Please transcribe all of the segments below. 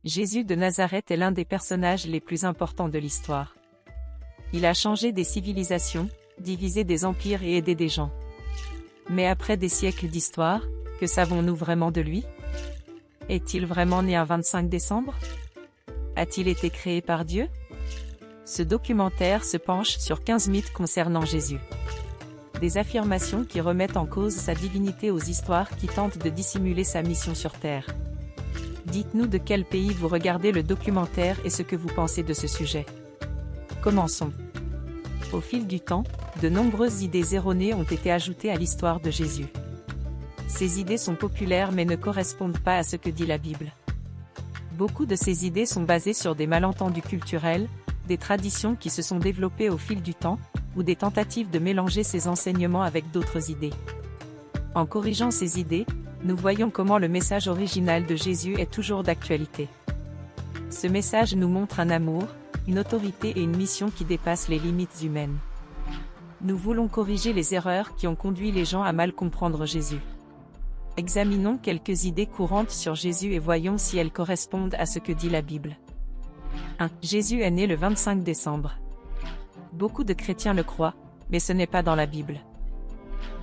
Jésus de Nazareth est l'un des personnages les plus importants de l'histoire. Il a changé des civilisations, divisé des empires et aidé des gens. Mais après des siècles d'histoire, que savons-nous vraiment de lui? Est-il vraiment né un 25 décembre? A-t-il été créé par Dieu? Ce documentaire se penche sur 15 mythes concernant Jésus. Des affirmations qui remettent en cause sa divinité aux histoires qui tentent de dissimuler sa mission sur Terre. Dites-nous de quel pays vous regardez le documentaire et ce que vous pensez de ce sujet. Commençons. Au fil du temps, de nombreuses idées erronées ont été ajoutées à l'histoire de Jésus. Ces idées sont populaires mais ne correspondent pas à ce que dit la Bible. Beaucoup de ces idées sont basées sur des malentendus culturels, des traditions qui se sont développées au fil du temps, ou des tentatives de mélanger ces enseignements avec d'autres idées. En corrigeant ces idées, nous voyons comment le message original de Jésus est toujours d'actualité. Ce message nous montre un amour, une autorité et une mission qui dépassent les limites humaines. Nous voulons corriger les erreurs qui ont conduit les gens à mal comprendre Jésus. Examinons quelques idées courantes sur Jésus et voyons si elles correspondent à ce que dit la Bible. 1. Jésus est né le 25 décembre. Beaucoup de chrétiens le croient, mais ce n'est pas dans la Bible.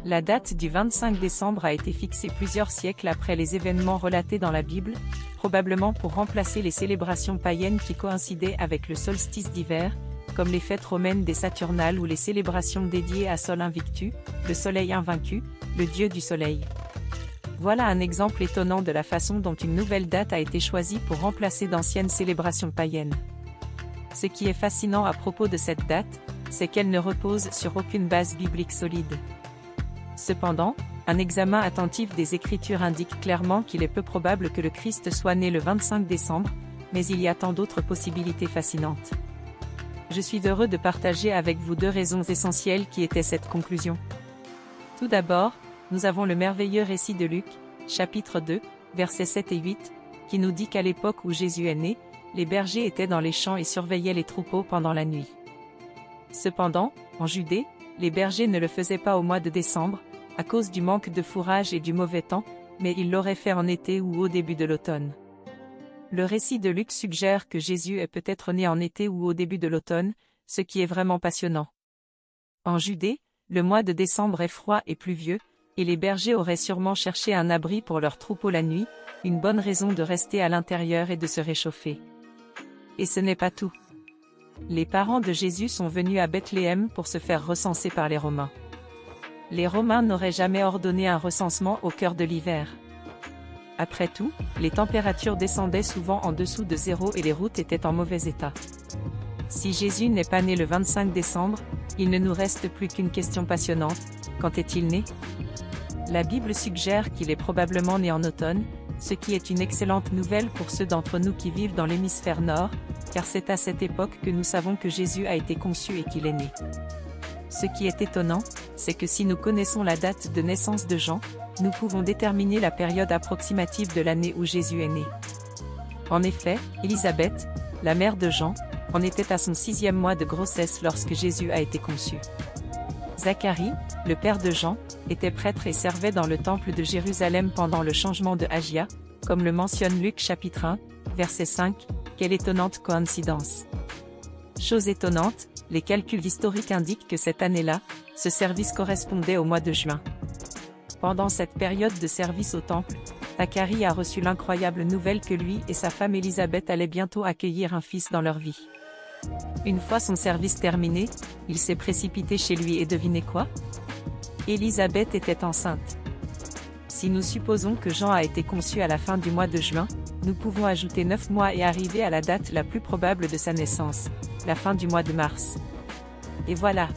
La date du 25 décembre a été fixée plusieurs siècles après les événements relatés dans la Bible, probablement pour remplacer les célébrations païennes qui coïncidaient avec le solstice d'hiver, comme les fêtes romaines des Saturnales ou les célébrations dédiées à Sol Invictus, le soleil invaincu, le dieu du soleil. Voilà un exemple étonnant de la façon dont une nouvelle date a été choisie pour remplacer d'anciennes célébrations païennes. Ce qui est fascinant à propos de cette date, c'est qu'elle ne repose sur aucune base biblique solide. Cependant, un examen attentif des Écritures indique clairement qu'il est peu probable que le Christ soit né le 25 décembre, mais il y a tant d'autres possibilités fascinantes. Je suis heureux de partager avec vous deux raisons essentielles qui étaient cette conclusion. Tout d'abord, nous avons le merveilleux récit de Luc, chapitre 2, versets 7 et 8, qui nous dit qu'à l'époque où Jésus est né, les bergers étaient dans les champs et surveillaient les troupeaux pendant la nuit. Cependant, en Judée, les bergers ne le faisaient pas au mois de décembre, à cause du manque de fourrage et du mauvais temps, mais ils l'auraient fait en été ou au début de l'automne. Le récit de Luc suggère que Jésus est peut-être né en été ou au début de l'automne, ce qui est vraiment passionnant. En Judée, le mois de décembre est froid et pluvieux, et les bergers auraient sûrement cherché un abri pour leurs troupeaux la nuit, une bonne raison de rester à l'intérieur et de se réchauffer. Et ce n'est pas tout. Les parents de Jésus sont venus à Bethléem pour se faire recenser par les Romains. Les Romains n'auraient jamais ordonné un recensement au cœur de l'hiver. Après tout, les températures descendaient souvent en dessous de zéro et les routes étaient en mauvais état. Si Jésus n'est pas né le 25 décembre, il ne nous reste plus qu'une question passionnante, quand est-il né? La Bible suggère qu'il est probablement né en automne, ce qui est une excellente nouvelle pour ceux d'entre nous qui vivent dans l'hémisphère nord, car c'est à cette époque que nous savons que Jésus a été conçu et qu'il est né. Ce qui est étonnant, c'est que si nous connaissons la date de naissance de Jean, nous pouvons déterminer la période approximative de l'année où Jésus est né. En effet, Élisabeth, la mère de Jean, en était à son 6e mois de grossesse lorsque Jésus a été conçu. Zacharie, le père de Jean, était prêtre et servait dans le temple de Jérusalem pendant le changement de Agia, comme le mentionne Luc chapitre 1, verset 5, quelle étonnante coïncidence. Chose étonnante, les calculs historiques indiquent que cette année-là, ce service correspondait au mois de juin. Pendant cette période de service au temple, Zacharie a reçu l'incroyable nouvelle que lui et sa femme Élisabeth allaient bientôt accueillir un fils dans leur vie. Une fois son service terminé, il s'est précipité chez lui et devinez quoi? Élisabeth était enceinte. Si nous supposons que Jean a été conçu à la fin du mois de juin, nous pouvons ajouter 9 mois et arriver à la date la plus probable de sa naissance, la fin du mois de mars. Et voilà.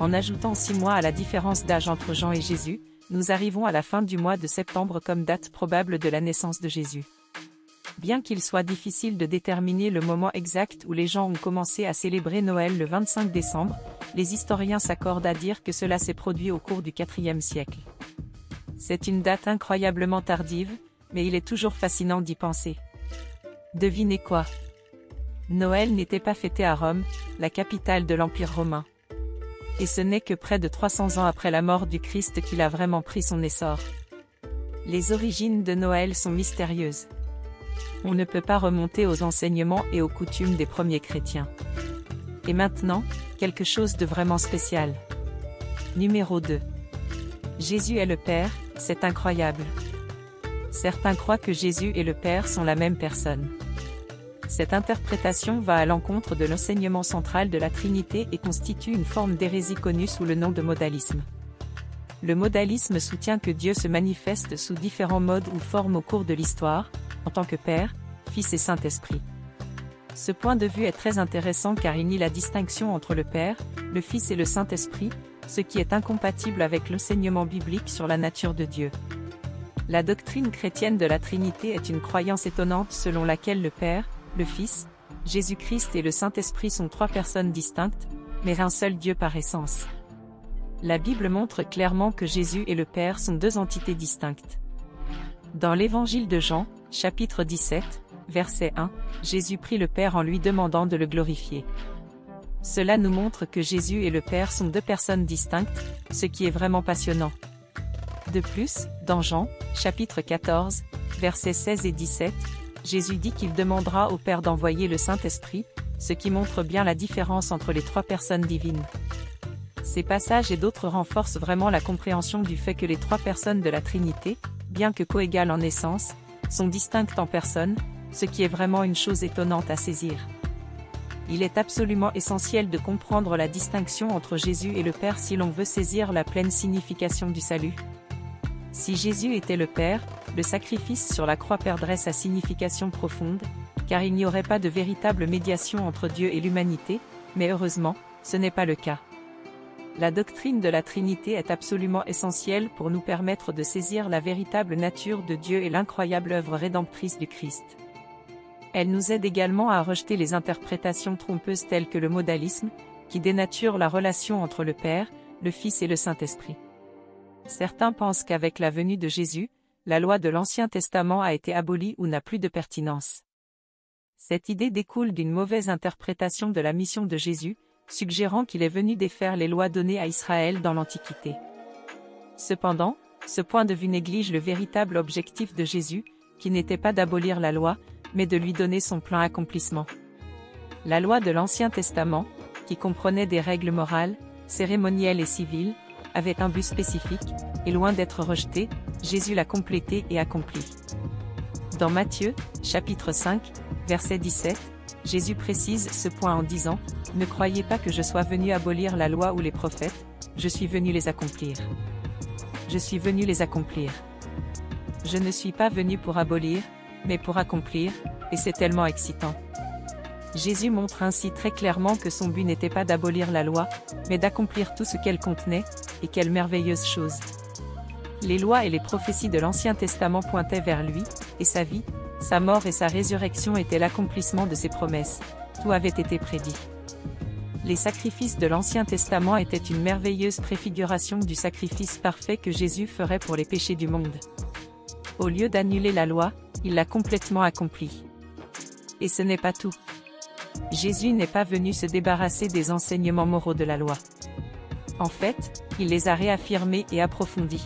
En ajoutant 6 mois à la différence d'âge entre Jean et Jésus, nous arrivons à la fin du mois de septembre comme date probable de la naissance de Jésus. Bien qu'il soit difficile de déterminer le moment exact où les gens ont commencé à célébrer Noël le 25 décembre, les historiens s'accordent à dire que cela s'est produit au cours du IVe siècle. C'est une date incroyablement tardive, mais il est toujours fascinant d'y penser. Devinez quoi? Noël n'était pas fêté à Rome, la capitale de l'Empire romain. Et ce n'est que près de 300 ans après la mort du Christ qu'il a vraiment pris son essor. Les origines de Noël sont mystérieuses. On ne peut pas remonter aux enseignements et aux coutumes des premiers chrétiens. Et maintenant, quelque chose de vraiment spécial. Numéro 2. Jésus est le Père, c'est incroyable. Certains croient que Jésus et le Père sont la même personne. Cette interprétation va à l'encontre de l'enseignement central de la Trinité et constitue une forme d'hérésie connue sous le nom de modalisme. Le modalisme soutient que Dieu se manifeste sous différents modes ou formes au cours de l'histoire, en tant que Père, Fils et Saint-Esprit. Ce point de vue est très intéressant car il nie la distinction entre le Père, le Fils et le Saint-Esprit, ce qui est incompatible avec l'enseignement biblique sur la nature de Dieu. La doctrine chrétienne de la Trinité est une croyance étonnante selon laquelle le Père, le Fils, Jésus-Christ et le Saint-Esprit sont trois personnes distinctes, mais un seul Dieu par essence. La Bible montre clairement que Jésus et le Père sont deux entités distinctes. Dans l'Évangile de Jean, chapitre 17, verset 1, Jésus prie le Père en lui demandant de le glorifier. Cela nous montre que Jésus et le Père sont deux personnes distinctes, ce qui est vraiment passionnant. De plus, dans Jean, chapitre 14, versets 16 et 17, Jésus dit qu'il demandera au Père d'envoyer le Saint-Esprit, ce qui montre bien la différence entre les trois personnes divines. Ces passages et d'autres renforcent vraiment la compréhension du fait que les trois personnes de la Trinité, bien que coégales en essence, sont distinctes en personne, ce qui est vraiment une chose étonnante à saisir. Il est absolument essentiel de comprendre la distinction entre Jésus et le Père si l'on veut saisir la pleine signification du salut. Si Jésus était le Père, le sacrifice sur la croix perdrait sa signification profonde, car il n'y aurait pas de véritable médiation entre Dieu et l'humanité, mais heureusement, ce n'est pas le cas. La doctrine de la Trinité est absolument essentielle pour nous permettre de saisir la véritable nature de Dieu et l'incroyable œuvre rédemptrice du Christ. Elle nous aide également à rejeter les interprétations trompeuses telles que le modalisme, qui dénature la relation entre le Père, le Fils et le Saint-Esprit. Certains pensent qu'avec la venue de Jésus, la loi de l'Ancien Testament a été abolie ou n'a plus de pertinence. Cette idée découle d'une mauvaise interprétation de la mission de Jésus, suggérant qu'il est venu défaire les lois données à Israël dans l'Antiquité. Cependant, ce point de vue néglige le véritable objectif de Jésus, qui n'était pas d'abolir la loi, mais de lui donner son plein accomplissement. La loi de l'Ancien Testament, qui comprenait des règles morales, cérémonielles et civiles, avait un but spécifique, et loin d'être rejetée, Jésus l'a complétée et accomplie. Dans Matthieu, chapitre 5, verset 17, Jésus précise ce point en disant « Ne croyez pas que je sois venu abolir la loi ou les prophètes, je suis venu les accomplir. Je suis venu les accomplir. Je ne suis pas venu pour abolir, mais pour accomplir, et c'est tellement excitant. » Jésus montre ainsi très clairement que son but n'était pas d'abolir la loi, mais d'accomplir tout ce qu'elle contenait, et quelle merveilleuse chose. Les lois et les prophéties de l'Ancien Testament pointaient vers lui, et sa vie, sa mort et sa résurrection étaient l'accomplissement de ses promesses, tout avait été prédit. Les sacrifices de l'Ancien Testament étaient une merveilleuse préfiguration du sacrifice parfait que Jésus ferait pour les péchés du monde. Au lieu d'annuler la loi, il l'a complètement accomplie. Et ce n'est pas tout. Jésus n'est pas venu se débarrasser des enseignements moraux de la loi. En fait, il les a réaffirmés et approfondis.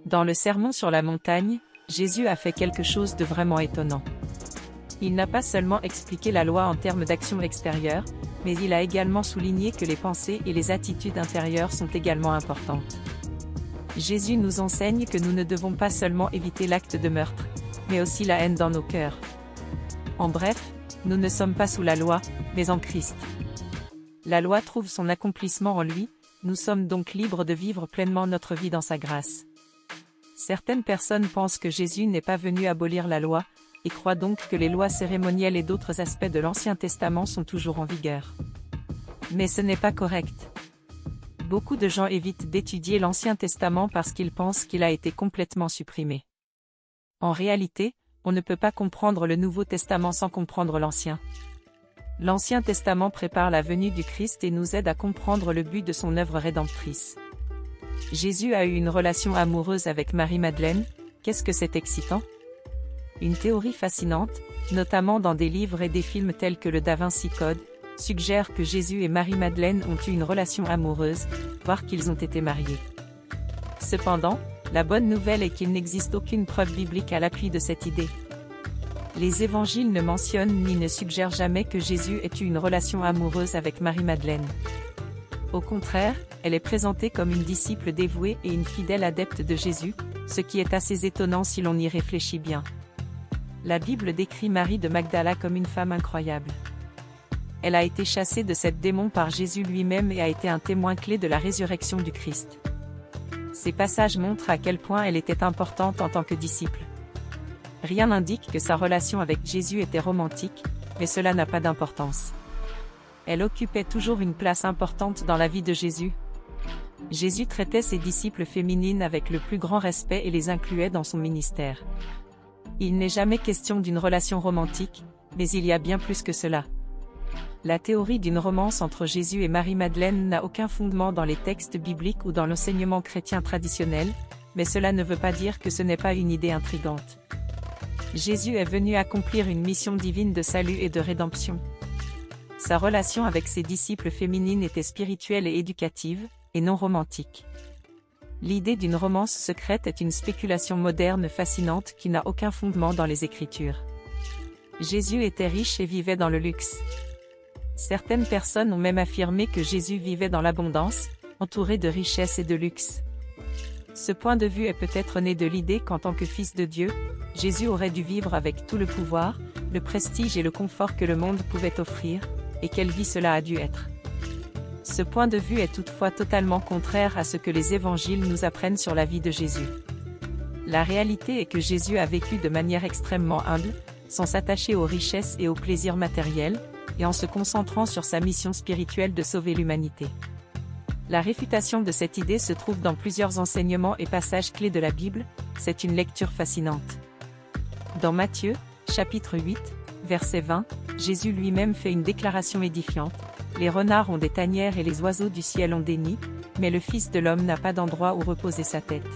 Dans le Sermon sur la montagne, Jésus a fait quelque chose de vraiment étonnant. Il n'a pas seulement expliqué la loi en termes d'action extérieure, mais il a également souligné que les pensées et les attitudes intérieures sont également importantes. Jésus nous enseigne que nous ne devons pas seulement éviter l'acte de meurtre, mais aussi la haine dans nos cœurs. En bref, nous ne sommes pas sous la loi, mais en Christ. La loi trouve son accomplissement en lui, nous sommes donc libres de vivre pleinement notre vie dans sa grâce. Certaines personnes pensent que Jésus n'est pas venu abolir la loi, et croient donc que les lois cérémonielles et d'autres aspects de l'Ancien Testament sont toujours en vigueur. Mais ce n'est pas correct. Beaucoup de gens évitent d'étudier l'Ancien Testament parce qu'ils pensent qu'il a été complètement supprimé. En réalité, on ne peut pas comprendre le Nouveau Testament sans comprendre l'Ancien. L'Ancien Testament prépare la venue du Christ et nous aide à comprendre le but de son œuvre rédemptrice. Jésus a eu une relation amoureuse avec Marie-Madeleine, qu'est-ce que c'est excitant? Une théorie fascinante, notamment dans des livres et des films tels que le Da Vinci Code, suggère que Jésus et Marie-Madeleine ont eu une relation amoureuse, voire qu'ils ont été mariés. Cependant, la bonne nouvelle est qu'il n'existe aucune preuve biblique à l'appui de cette idée. Les évangiles ne mentionnent ni ne suggèrent jamais que Jésus ait eu une relation amoureuse avec Marie-Madeleine. Au contraire, elle est présentée comme une disciple dévouée et une fidèle adepte de Jésus, ce qui est assez étonnant si l'on y réfléchit bien. La Bible décrit Marie de Magdala comme une femme incroyable. Elle a été chassée de cette démon par Jésus lui-même et a été un témoin clé de la résurrection du Christ. Ces passages montrent à quel point elle était importante en tant que disciple. Rien n'indique que sa relation avec Jésus était romantique, mais cela n'a pas d'importance. Elle occupait toujours une place importante dans la vie de Jésus. Jésus traitait ses disciples féminines avec le plus grand respect et les incluait dans son ministère. Il n'est jamais question d'une relation romantique, mais il y a bien plus que cela. La théorie d'une romance entre Jésus et Marie-Madeleine n'a aucun fondement dans les textes bibliques ou dans l'enseignement chrétien traditionnel, mais cela ne veut pas dire que ce n'est pas une idée intrigante. Jésus est venu accomplir une mission divine de salut et de rédemption. Sa relation avec ses disciples féminines était spirituelle et éducative, et non romantique. L'idée d'une romance secrète est une spéculation moderne fascinante qui n'a aucun fondement dans les Écritures. Jésus était riche et vivait dans le luxe. Certaines personnes ont même affirmé que Jésus vivait dans l'abondance, entouré de richesses et de luxe. Ce point de vue est peut-être né de l'idée qu'en tant que fils de Dieu, Jésus aurait dû vivre avec tout le pouvoir, le prestige et le confort que le monde pouvait offrir, et quelle vie cela a dû être. Ce point de vue est toutefois totalement contraire à ce que les évangiles nous apprennent sur la vie de Jésus. La réalité est que Jésus a vécu de manière extrêmement humble, sans s'attacher aux richesses et aux plaisirs matériels, et en se concentrant sur sa mission spirituelle de sauver l'humanité. La réfutation de cette idée se trouve dans plusieurs enseignements et passages clés de la Bible, c'est une lecture fascinante. Dans Matthieu, chapitre 8, verset 20, Jésus lui-même fait une déclaration édifiante. Les renards ont des tanières et les oiseaux du ciel ont des nids, mais le Fils de l'homme n'a pas d'endroit où reposer sa tête.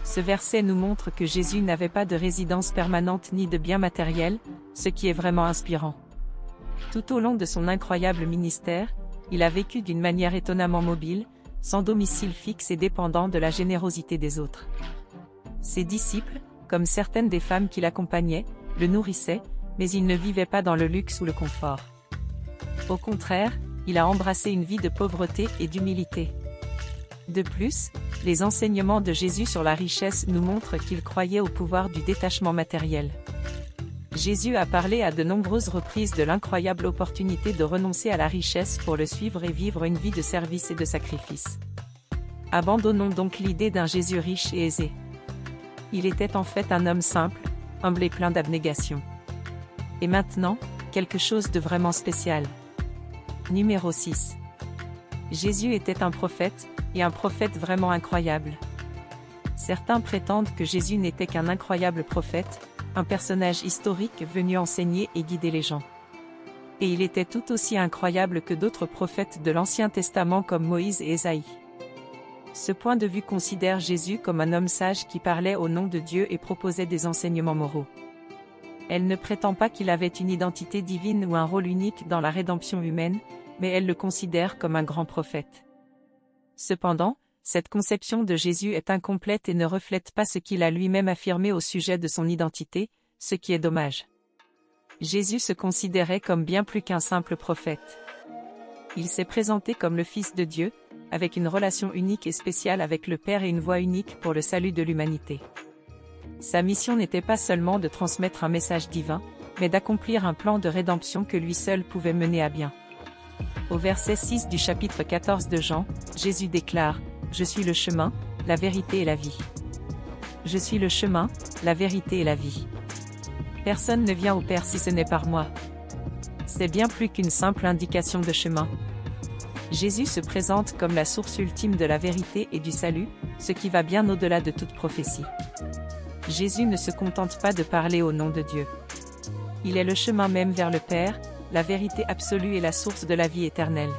Ce verset nous montre que Jésus n'avait pas de résidence permanente ni de biens matériels, ce qui est vraiment inspirant. Tout au long de son incroyable ministère, il a vécu d'une manière étonnamment mobile, sans domicile fixe et dépendant de la générosité des autres. Ses disciples, comme certaines des femmes qui l'accompagnaient, le nourrissaient, mais il ne vivait pas dans le luxe ou le confort. Au contraire, il a embrassé une vie de pauvreté et d'humilité. De plus, les enseignements de Jésus sur la richesse nous montrent qu'il croyait au pouvoir du détachement matériel. Jésus a parlé à de nombreuses reprises de l'incroyable opportunité de renoncer à la richesse pour le suivre et vivre une vie de service et de sacrifice. Abandonnons donc l'idée d'un Jésus riche et aisé. Il était en fait un homme simple, humble et plein d'abnégation. Et maintenant, quelque chose de vraiment spécial. Numéro 6. Jésus était un prophète, et un prophète vraiment incroyable. Certains prétendent que Jésus n'était qu'un incroyable prophète, un personnage historique venu enseigner et guider les gens. Et il était tout aussi incroyable que d'autres prophètes de l'Ancien Testament comme Moïse et Ésaïe. Ce point de vue considère Jésus comme un homme sage qui parlait au nom de Dieu et proposait des enseignements moraux. Elle ne prétend pas qu'il avait une identité divine ou un rôle unique dans la rédemption humaine, mais elle le considère comme un grand prophète. Cependant, cette conception de Jésus est incomplète et ne reflète pas ce qu'il a lui-même affirmé au sujet de son identité, ce qui est dommage. Jésus se considérait comme bien plus qu'un simple prophète. Il s'est présenté comme le Fils de Dieu, avec une relation unique et spéciale avec le Père et une voie unique pour le salut de l'humanité. Sa mission n'était pas seulement de transmettre un message divin, mais d'accomplir un plan de rédemption que lui seul pouvait mener à bien. Au verset 6 du chapitre 14 de Jean, Jésus déclare « Je suis le chemin, la vérité et la vie. Je suis le chemin, la vérité et la vie. Personne ne vient au Père si ce n'est par moi. » C'est bien plus qu'une simple indication de chemin. Jésus se présente comme la source ultime de la vérité et du salut, ce qui va bien au-delà de toute prophétie. Jésus ne se contente pas de parler au nom de Dieu. Il est le chemin même vers le Père, la vérité absolue et la source de la vie éternelle.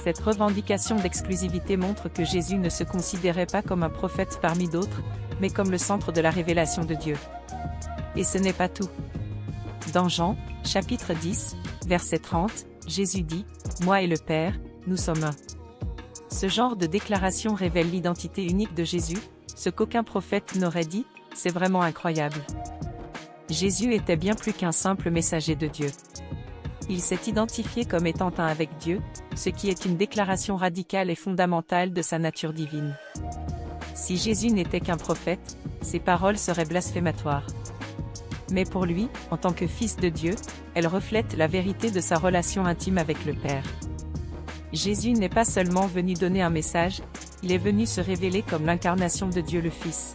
Cette revendication d'exclusivité montre que Jésus ne se considérait pas comme un prophète parmi d'autres, mais comme le centre de la révélation de Dieu. Et ce n'est pas tout. Dans Jean, chapitre 10, verset 30, Jésus dit « Moi et le Père, nous sommes un ». Ce genre de déclaration révèle l'identité unique de Jésus, ce qu'aucun prophète n'aurait dit, c'est vraiment incroyable. Jésus était bien plus qu'un simple messager de Dieu. Il s'est identifié comme étant un avec Dieu, ce qui est une déclaration radicale et fondamentale de sa nature divine. Si Jésus n'était qu'un prophète, ses paroles seraient blasphématoires. Mais pour lui, en tant que fils de Dieu, elles reflètent la vérité de sa relation intime avec le Père. Jésus n'est pas seulement venu donner un message, il est venu se révéler comme l'incarnation de Dieu le Fils.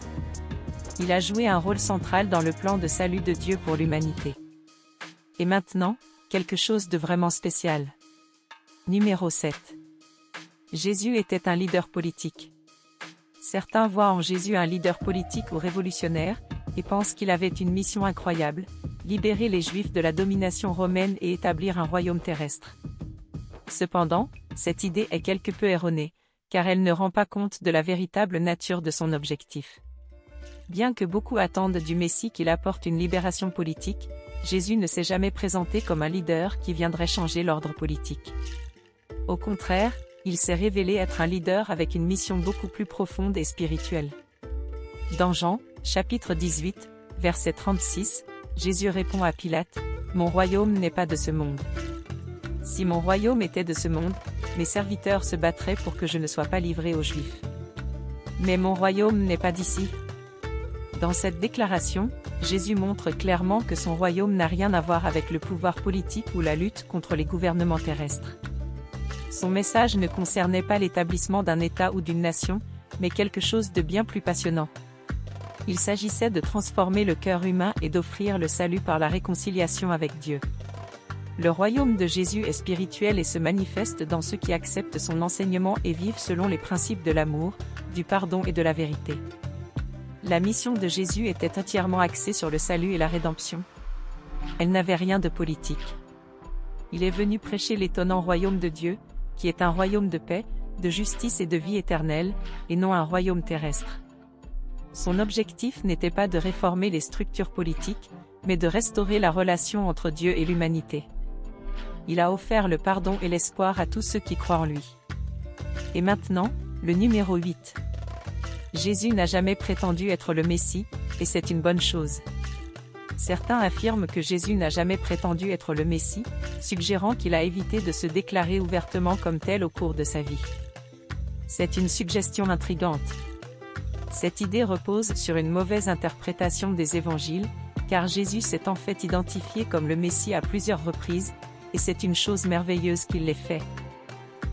Il a joué un rôle central dans le plan de salut de Dieu pour l'humanité. Et maintenant, quelque chose de vraiment spécial. Numéro 7. Jésus était un leader politique. Certains voient en Jésus un leader politique ou révolutionnaire, et pensent qu'il avait une mission incroyable, libérer les Juifs de la domination romaine et établir un royaume terrestre. Cependant, cette idée est quelque peu erronée, car elle ne rend pas compte de la véritable nature de son objectif. Bien que beaucoup attendent du Messie qu'il apporte une libération politique, Jésus ne s'est jamais présenté comme un leader qui viendrait changer l'ordre politique. Au contraire, il s'est révélé être un leader avec une mission beaucoup plus profonde et spirituelle. Dans Jean, chapitre 18, verset 36, Jésus répond à Pilate, « Mon royaume n'est pas de ce monde. Si mon royaume était de ce monde, mes serviteurs se battraient pour que je ne sois pas livré aux Juifs. Mais mon royaume n'est pas d'ici. » Dans cette déclaration, Jésus montre clairement que son royaume n'a rien à voir avec le pouvoir politique ou la lutte contre les gouvernements terrestres. Son message ne concernait pas l'établissement d'un État ou d'une nation, mais quelque chose de bien plus passionnant. Il s'agissait de transformer le cœur humain et d'offrir le salut par la réconciliation avec Dieu. Le royaume de Jésus est spirituel et se manifeste dans ceux qui acceptent son enseignement et vivent selon les principes de l'amour, du pardon et de la vérité. La mission de Jésus était entièrement axée sur le salut et la rédemption. Elle n'avait rien de politique. Il est venu prêcher l'étonnant royaume de Dieu, qui est un royaume de paix, de justice et de vie éternelle, et non un royaume terrestre. Son objectif n'était pas de réformer les structures politiques, mais de restaurer la relation entre Dieu et l'humanité. Il a offert le pardon et l'espoir à tous ceux qui croient en lui. Et maintenant, le numéro 8. Jésus n'a jamais prétendu être le Messie, et c'est une bonne chose. Certains affirment que Jésus n'a jamais prétendu être le Messie, suggérant qu'il a évité de se déclarer ouvertement comme tel au cours de sa vie. C'est une suggestion intrigante. Cette idée repose sur une mauvaise interprétation des évangiles, car Jésus s'est en fait identifié comme le Messie à plusieurs reprises, et c'est une chose merveilleuse qu'il l'ait fait.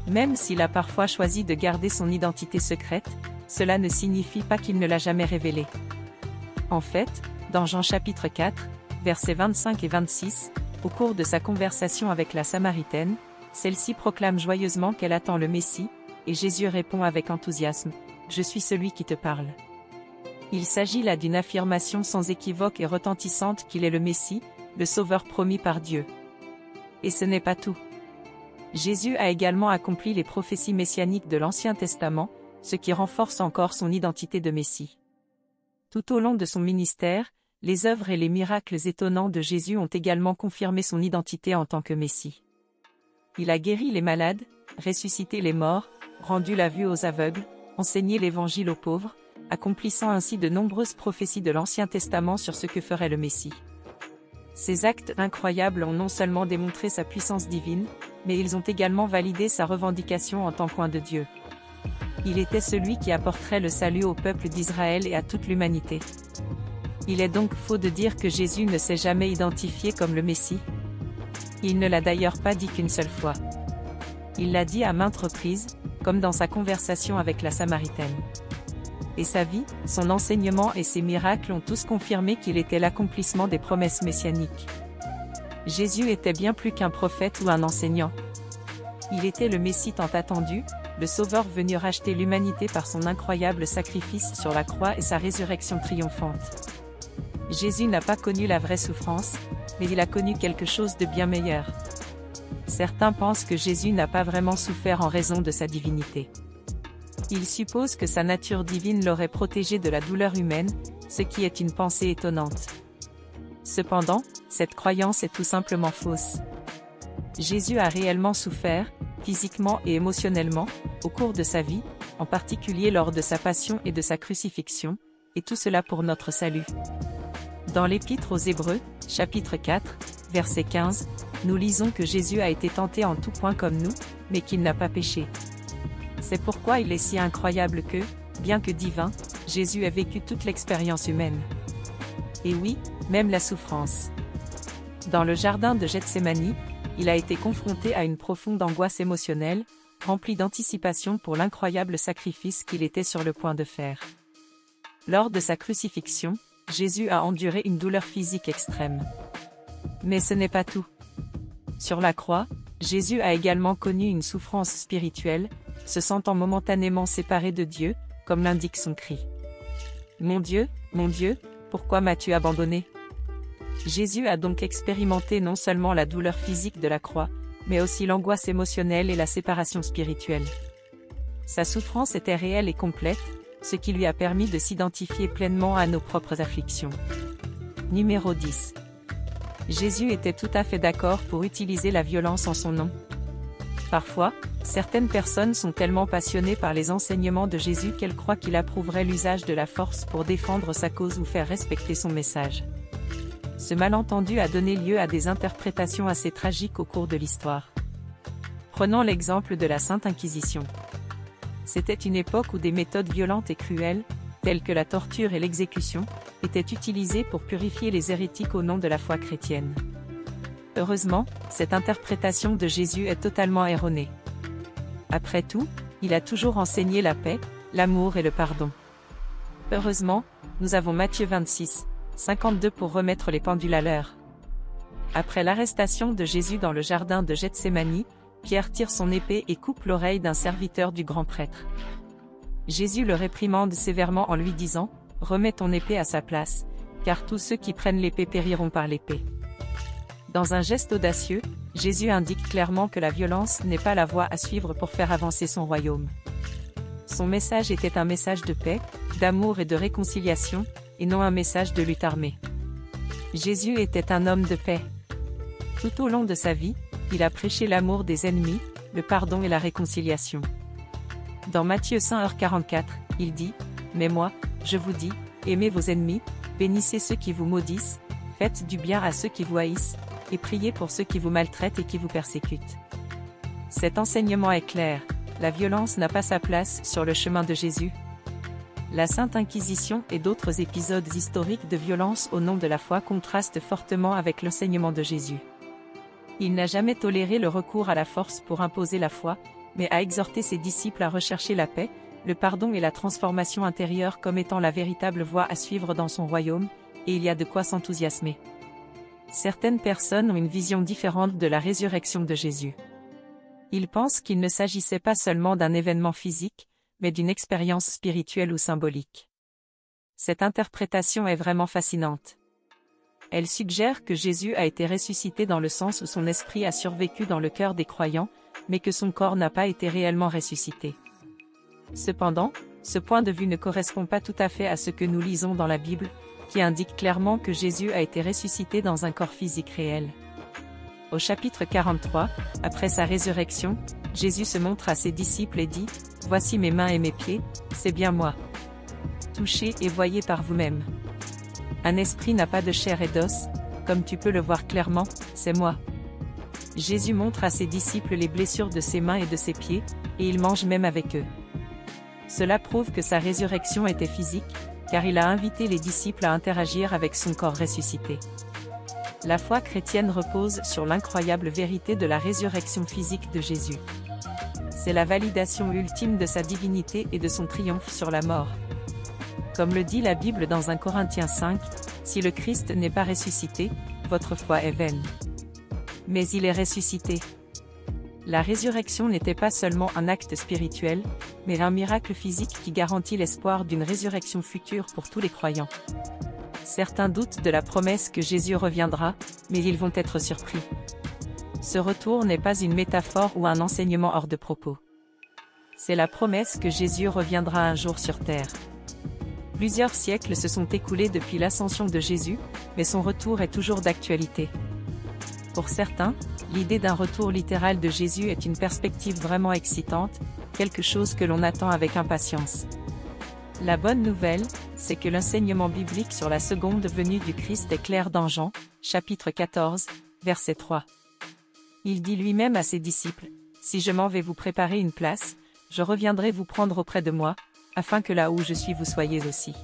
Même s'il a parfois choisi de garder son identité secrète, cela ne signifie pas qu'il ne l'a jamais révélée. En fait, dans Jean chapitre 4, versets 25 et 26, au cours de sa conversation avec la Samaritaine, celle-ci proclame joyeusement qu'elle attend le Messie, et Jésus répond avec enthousiasme, « Je suis celui qui te parle. » Il s'agit là d'une affirmation sans équivoque et retentissante qu'il est le Messie, le Sauveur promis par Dieu. Et ce n'est pas tout. Jésus a également accompli les prophéties messianiques de l'Ancien Testament, ce qui renforce encore son identité de Messie. Tout au long de son ministère, les œuvres et les miracles étonnants de Jésus ont également confirmé son identité en tant que Messie. Il a guéri les malades, ressuscité les morts, rendu la vue aux aveugles, enseigné l'Évangile aux pauvres, accomplissant ainsi de nombreuses prophéties de l'Ancien Testament sur ce que ferait le Messie. Ces actes incroyables ont non seulement démontré sa puissance divine, mais ils ont également validé sa revendication en tant qu'Oint de Dieu. Il était celui qui apporterait le salut au peuple d'Israël et à toute l'humanité. Il est donc faux de dire que Jésus ne s'est jamais identifié comme le Messie. Il ne l'a d'ailleurs pas dit qu'une seule fois. Il l'a dit à maintes reprises, comme dans sa conversation avec la Samaritaine. Et sa vie, son enseignement et ses miracles ont tous confirmé qu'il était l'accomplissement des promesses messianiques. Jésus était bien plus qu'un prophète ou un enseignant. Il était le Messie tant attendu, le Sauveur venu racheter l'humanité par son incroyable sacrifice sur la croix et sa résurrection triomphante. Jésus n'a pas connu la vraie souffrance, mais il a connu quelque chose de bien meilleur. Certains pensent que Jésus n'a pas vraiment souffert en raison de sa divinité. Ils supposent que sa nature divine l'aurait protégé de la douleur humaine, ce qui est une pensée étonnante. Cependant, cette croyance est tout simplement fausse. Jésus a réellement souffert, physiquement et émotionnellement, au cours de sa vie, en particulier lors de sa passion et de sa crucifixion, et tout cela pour notre salut. Dans l'Épître aux Hébreux, chapitre 4, verset 15, nous lisons que Jésus a été tenté en tout point comme nous, mais qu'il n'a pas péché. C'est pourquoi il est si incroyable que, bien que divin, Jésus a vécu toute l'expérience humaine. Et oui, même la souffrance. Dans le jardin de Gethsémani, il a été confronté à une profonde angoisse émotionnelle, remplie d'anticipation pour l'incroyable sacrifice qu'il était sur le point de faire. Lors de sa crucifixion, Jésus a enduré une douleur physique extrême. Mais ce n'est pas tout. Sur la croix, Jésus a également connu une souffrance spirituelle, se sentant momentanément séparé de Dieu, comme l'indique son cri. « Mon Dieu, pourquoi m'as-tu abandonné ?» Jésus a donc expérimenté non seulement la douleur physique de la croix, mais aussi l'angoisse émotionnelle et la séparation spirituelle. Sa souffrance était réelle et complète, ce qui lui a permis de s'identifier pleinement à nos propres afflictions. Numéro 10. Jésus était tout à fait d'accord pour utiliser la violence en son nom. Parfois, certaines personnes sont tellement passionnées par les enseignements de Jésus qu'elles croient qu'il approuverait l'usage de la force pour défendre sa cause ou faire respecter son message. Ce malentendu a donné lieu à des interprétations assez tragiques au cours de l'histoire. Prenons l'exemple de la Sainte Inquisition. C'était une époque où des méthodes violentes et cruelles, telles que la torture et l'exécution, étaient utilisées pour purifier les hérétiques au nom de la foi chrétienne. Heureusement, cette interprétation de Jésus est totalement erronée. Après tout, il a toujours enseigné la paix, l'amour et le pardon. Heureusement, nous avons Matthieu 26, 52 pour remettre les pendules à l'heure. Après l'arrestation de Jésus dans le jardin de Gethsémani, Pierre tire son épée et coupe l'oreille d'un serviteur du grand prêtre. Jésus le réprimande sévèrement en lui disant « Remets ton épée à sa place, car tous ceux qui prennent l'épée périront par l'épée. » Dans un geste audacieux, Jésus indique clairement que la violence n'est pas la voie à suivre pour faire avancer son royaume. Son message était un message de paix, d'amour et de réconciliation, et non un message de lutte armée. Jésus était un homme de paix. Tout au long de sa vie, il a prêché l'amour des ennemis, le pardon et la réconciliation. Dans Matthieu 5h44, il dit « Mais moi, je vous dis, aimez vos ennemis, bénissez ceux qui vous maudissent, faites du bien à ceux qui vous haïssent, et priez pour ceux qui vous maltraitent et qui vous persécutent. » Cet enseignement est clair, la violence n'a pas sa place sur le chemin de Jésus. La Sainte Inquisition et d'autres épisodes historiques de violence au nom de la foi contrastent fortement avec l'enseignement de Jésus. Il n'a jamais toléré le recours à la force pour imposer la foi, mais a exhorté ses disciples à rechercher la paix, le pardon et la transformation intérieure comme étant la véritable voie à suivre dans son royaume, et il y a de quoi s'enthousiasmer. Certaines personnes ont une vision différente de la résurrection de Jésus. Ils pensent qu'il ne s'agissait pas seulement d'un événement physique, mais d'une expérience spirituelle ou symbolique. Cette interprétation est vraiment fascinante. Elle suggère que Jésus a été ressuscité dans le sens où son esprit a survécu dans le cœur des croyants, mais que son corps n'a pas été réellement ressuscité. Cependant, ce point de vue ne correspond pas tout à fait à ce que nous lisons dans la Bible, qui indique clairement que Jésus a été ressuscité dans un corps physique réel. Au chapitre 43, après sa résurrection, Jésus se montre à ses disciples et dit « Voici mes mains et mes pieds, c'est bien moi. Touchez et voyez par vous-même. Un esprit n'a pas de chair et d'os, comme tu peux le voir clairement, c'est moi. » Jésus montre à ses disciples les blessures de ses mains et de ses pieds, et il mange même avec eux. Cela prouve que sa résurrection était physique, car il a invité les disciples à interagir avec son corps ressuscité. La foi chrétienne repose sur l'incroyable vérité de la résurrection physique de Jésus. C'est la validation ultime de sa divinité et de son triomphe sur la mort. Comme le dit la Bible dans 1 Corinthiens 5, « Si le Christ n'est pas ressuscité, votre foi est vaine. » Mais il est ressuscité. La résurrection n'était pas seulement un acte spirituel, mais un miracle physique qui garantit l'espoir d'une résurrection future pour tous les croyants. Certains doutent de la promesse que Jésus reviendra, mais ils vont être surpris. Ce retour n'est pas une métaphore ou un enseignement hors de propos. C'est la promesse que Jésus reviendra un jour sur terre. Plusieurs siècles se sont écoulés depuis l'ascension de Jésus, mais son retour est toujours d'actualité. Pour certains, l'idée d'un retour littéral de Jésus est une perspective vraiment excitante, quelque chose que l'on attend avec impatience. La bonne nouvelle, c'est que l'enseignement biblique sur la seconde venue du Christ est clair dans Jean, chapitre 14, verset 3. Il dit lui-même à ses disciples, « Si je m'en vais vous préparer une place, je reviendrai vous prendre auprès de moi, afin que là où je suis vous soyez aussi. »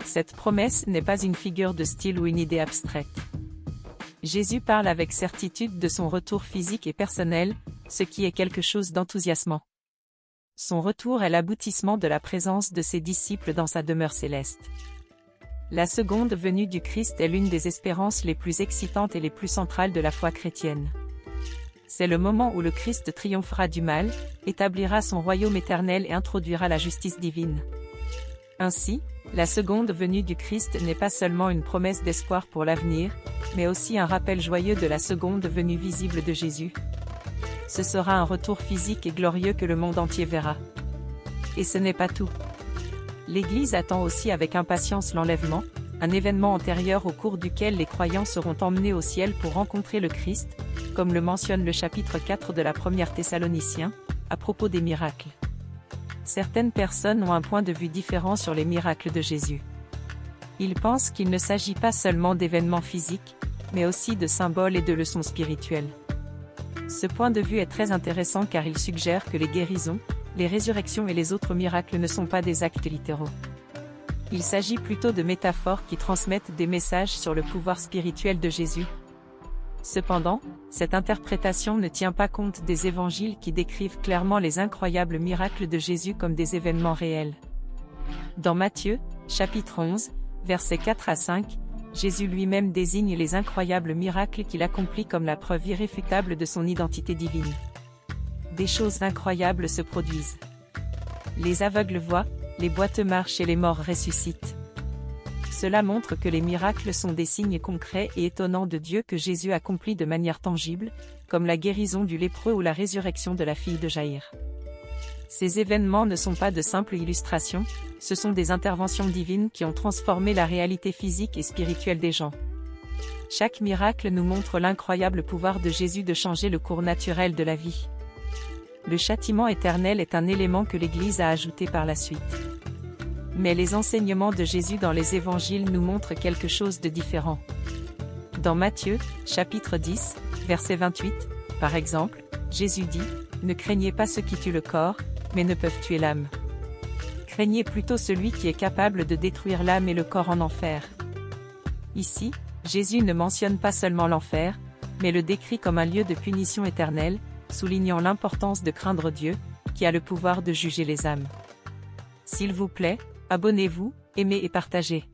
Cette promesse n'est pas une figure de style ou une idée abstraite. Jésus parle avec certitude de son retour physique et personnel, ce qui est quelque chose d'enthousiasmant. Son retour est l'aboutissement de la présence de ses disciples dans sa demeure céleste. La seconde venue du Christ est l'une des espérances les plus excitantes et les plus centrales de la foi chrétienne. C'est le moment où le Christ triomphera du mal, établira son royaume éternel et introduira la justice divine. Ainsi, la seconde venue du Christ n'est pas seulement une promesse d'espoir pour l'avenir, mais aussi un rappel joyeux de la seconde venue visible de Jésus. Ce sera un retour physique et glorieux que le monde entier verra. Et ce n'est pas tout. L'Église attend aussi avec impatience l'enlèvement, un événement antérieur au cours duquel les croyants seront emmenés au ciel pour rencontrer le Christ, comme le mentionne le chapitre 4 de la première Thessaloniciens, à propos des miracles. Certaines personnes ont un point de vue différent sur les miracles de Jésus. Ils pensent qu'il ne s'agit pas seulement d'événements physiques, mais aussi de symboles et de leçons spirituelles. Ce point de vue est très intéressant car il suggère que les guérisons, les résurrections et les autres miracles ne sont pas des actes littéraux. Il s'agit plutôt de métaphores qui transmettent des messages sur le pouvoir spirituel de Jésus. Cependant, cette interprétation ne tient pas compte des évangiles qui décrivent clairement les incroyables miracles de Jésus comme des événements réels. Dans Matthieu, chapitre 11, versets 4 à 5, Jésus lui-même désigne les incroyables miracles qu'il accomplit comme la preuve irréfutable de son identité divine. Des choses incroyables se produisent. Les aveugles voient, les boiteux marchent et les morts ressuscitent. Cela montre que les miracles sont des signes concrets et étonnants de Dieu que Jésus accomplit de manière tangible, comme la guérison du lépreux ou la résurrection de la fille de Jaïr. Ces événements ne sont pas de simples illustrations, ce sont des interventions divines qui ont transformé la réalité physique et spirituelle des gens. Chaque miracle nous montre l'incroyable pouvoir de Jésus de changer le cours naturel de la vie. Le châtiment éternel est un élément que l'Église a ajouté par la suite. Mais les enseignements de Jésus dans les évangiles nous montrent quelque chose de différent. Dans Matthieu, chapitre 10, verset 28, par exemple, Jésus dit, « Ne craignez pas ceux qui tuent le corps, mais ne peuvent tuer l'âme. Craignez plutôt celui qui est capable de détruire l'âme et le corps en enfer. » Ici, Jésus ne mentionne pas seulement l'enfer, mais le décrit comme un lieu de punition éternelle, soulignant l'importance de craindre Dieu, qui a le pouvoir de juger les âmes. S'il vous plaît, abonnez-vous, aimez et partagez.